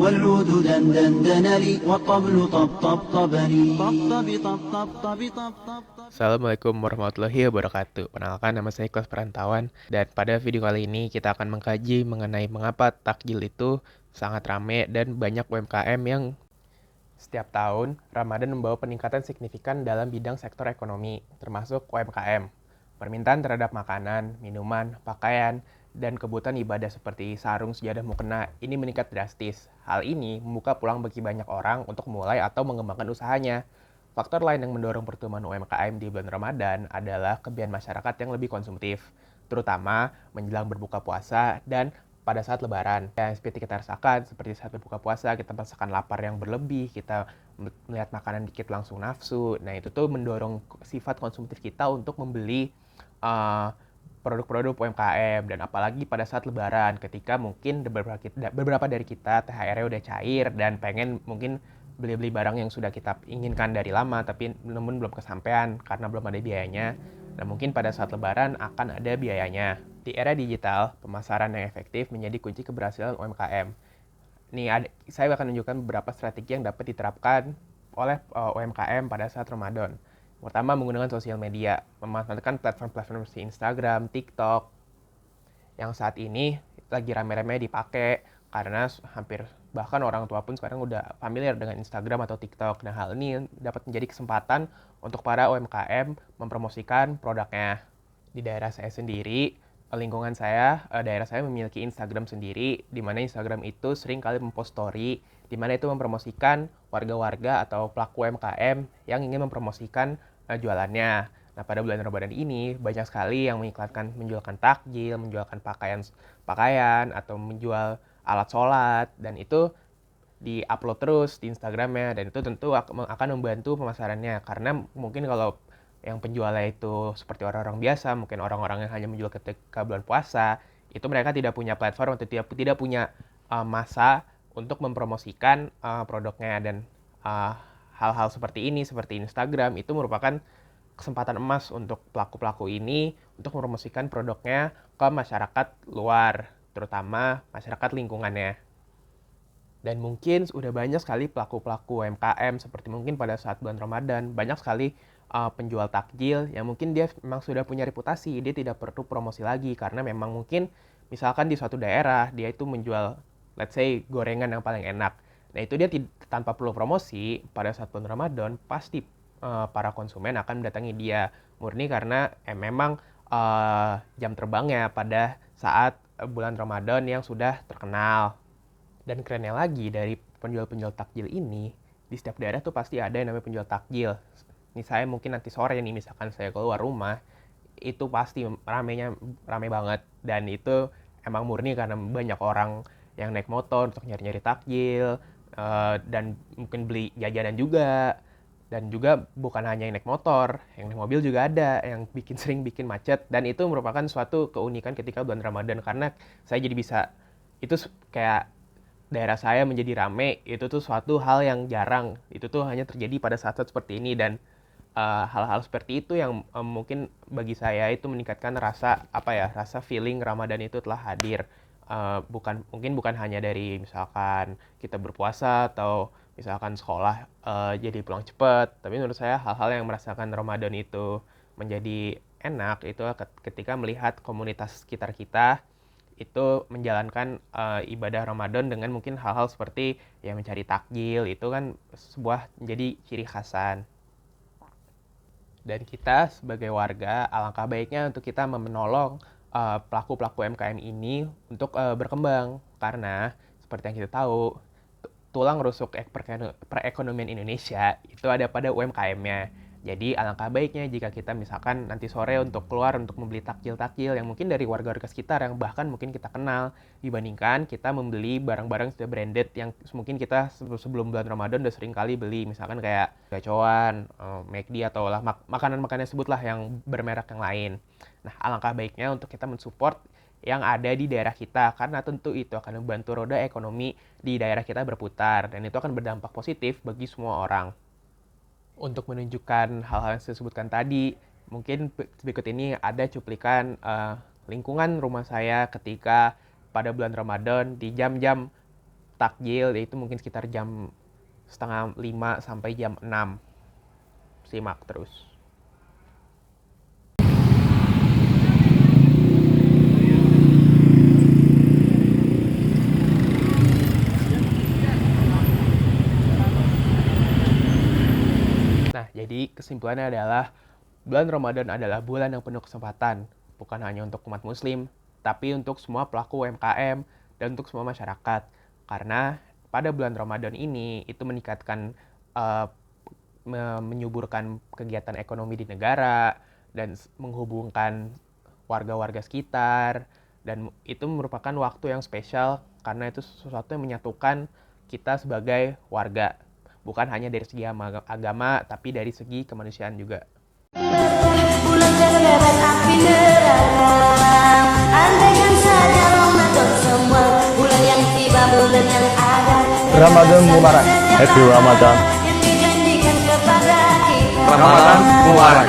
والعود دندن لي والطبل طبطبني Assalamualaikum warahmatullahi wabarakatuh. Perkenalkan, nama saya Ikhlas Perantauan, dan pada video kali ini kita akan mengkaji mengenai mengapa takjil itu sangat ramai dan banyak UMKM yang setiap tahun Ramadan membawa peningkatan signifikan dalam bidang sektor ekonomi, termasuk UMKM. Permintaan terhadap makanan, minuman, pakaian, dan kebutuhan ibadah seperti sarung, sejadah, mukena ini meningkat drastis. Hal ini membuka peluang bagi banyak orang untuk mulai atau mengembangkan usahanya. Faktor lain yang mendorong pertumbuhan UMKM di bulan Ramadan adalah kebiasaan masyarakat yang lebih konsumtif, terutama menjelang berbuka puasa dan pada saat Lebaran. Yang seperti kita rasakan, seperti saat berbuka puasa, kita merasakan lapar yang berlebih, kita melihat makanan dikit langsung nafsu. Nah, itu tuh mendorong sifat konsumtif kita untuk membeli uh, produk-produk UMKM, dan apalagi pada saat Lebaran ketika mungkin beberapa dari kita THR-nya udah cair dan pengen mungkin beli-beli barang yang sudah kita inginkan dari lama tapi namun belum kesampaian karena belum ada biayanya. Nah, mungkin pada saat Lebaran akan ada biayanya. Di era digital, pemasaran yang efektif menjadi kunci keberhasilan UMKM. Saya akan menunjukkan beberapa strategi yang dapat diterapkan oleh UMKM pada saat Ramadan. Pertama, menggunakan sosial media, memanfaatkan platform-platform seperti Instagram, TikTok, yang saat ini lagi rame-rame dipakai karena hampir bahkan orang tua pun sekarang udah familiar dengan Instagram atau TikTok. Nah, hal ini dapat menjadi kesempatan untuk para UMKM mempromosikan produknya. Di daerah saya sendiri, lingkungan saya, daerah saya memiliki Instagram sendiri, di mana Instagram itu sering kali mempost story, di mana itu mempromosikan warga-warga atau pelaku UMKM yang ingin mempromosikan jualannya. Nah, pada bulan Ramadan ini banyak sekali yang menjualkan takjil, menjualkan pakaian atau menjual alat sholat, dan itu di-upload terus di Instagramnya, dan itu tentu akan membantu pemasarannya karena mungkin kalau yang penjualnya itu seperti orang-orang biasa, mungkin orang-orang yang hanya menjual ketika bulan puasa, itu mereka tidak punya platform atau tidak punya masa untuk mempromosikan produknya, dan uh, hal-hal seperti ini seperti Instagram itu merupakan kesempatan emas untuk pelaku-pelaku ini untuk mempromosikan produknya ke masyarakat luar, terutama masyarakat lingkungannya. Dan mungkin sudah banyak sekali pelaku-pelaku UMKM seperti mungkin pada saat bulan Ramadan, banyak sekali penjual takjil yang mungkin dia memang sudah punya reputasi, dia tidak perlu promosi lagi karena memang mungkin misalkan di suatu daerah dia itu menjual, let's say, gorengan yang paling enak. Nah, itu dia tanpa perlu promosi pada saat bulan Ramadan, pasti para konsumen akan mendatangi dia murni karena memang jam terbangnya pada saat bulan Ramadan yang sudah terkenal. Dan kerennya lagi, dari penjual-penjual takjil ini, di setiap daerah tuh pasti ada yang namanya penjual takjil. Nih, saya mungkin nanti sore nih, misalkan saya keluar rumah, itu pasti rame banget. Dan itu emang murni karena banyak orang yang naik motor untuk nyari-nyari takjil, dan mungkin beli jajanan juga. Dan juga bukan hanya yang naik motor, yang naik mobil juga ada, yang sering bikin macet. Dan itu merupakan suatu keunikan ketika bulan Ramadan, karena saya jadi bisa, itu kayak daerah saya menjadi rame, itu tuh suatu hal yang jarang. Itu tuh hanya terjadi pada saat-saat seperti ini, dan hal-hal seperti itu yang mungkin bagi saya itu meningkatkan rasa feeling Ramadan itu telah hadir. Bukan hanya dari misalkan kita berpuasa atau misalkan sekolah jadi pulang cepat, tapi menurut saya hal-hal yang merasakan Ramadan itu menjadi enak itu ketika melihat komunitas sekitar kita itu menjalankan ibadah Ramadan dengan mungkin hal-hal seperti ya mencari takjil, itu kan sebuah menjadi ciri khasan. Dan kita sebagai warga, alangkah baiknya untuk kita menolong pelaku-pelaku UMKM ini untuk berkembang, karena seperti yang kita tahu, tulang rusuk perekonomian Indonesia itu ada pada UMKM-nya. Jadi alangkah baiknya jika kita misalkan nanti sore untuk keluar untuk membeli takjil-takjil yang mungkin dari warga-warga sekitar yang bahkan mungkin kita kenal, dibandingkan kita membeli barang-barang sudah branded yang mungkin kita sebelum bulan Ramadan udah sering kali beli, misalkan kayak gacoan, McD, atau lah makanan-makanan sebutlah yang bermerek yang lain. Nah, alangkah baiknya untuk kita mensupport yang ada di daerah kita, karena tentu itu akan membantu roda ekonomi di daerah kita berputar, dan itu akan berdampak positif bagi semua orang. Untuk menunjukkan hal-hal yang saya sebutkan tadi, mungkin berikut ini ada cuplikan lingkungan rumah saya ketika pada bulan Ramadan di jam-jam takjil, yaitu mungkin sekitar jam 4:30 sampai jam 6. Simak terus. Nah, jadi kesimpulannya adalah bulan Ramadan adalah bulan yang penuh kesempatan, bukan hanya untuk umat muslim, tapi untuk semua pelaku UMKM dan untuk semua masyarakat. Karena pada bulan Ramadan ini itu meningkatkan menyuburkan kegiatan ekonomi di negara dan menghubungkan warga-warga sekitar, dan itu merupakan waktu yang spesial karena itu sesuatu yang menyatukan kita sebagai warga. Bukan hanya dari segi agama, tapi dari segi kemanusiaan juga. Bulan terlewat api neraka, andaikan saja Ramadan semua, bulan yang tiba, bulan yang ada. Ramadan Mubarak. Happy Ramadan. Yang dijanjikan kepada kita. Ramadan Mubarak.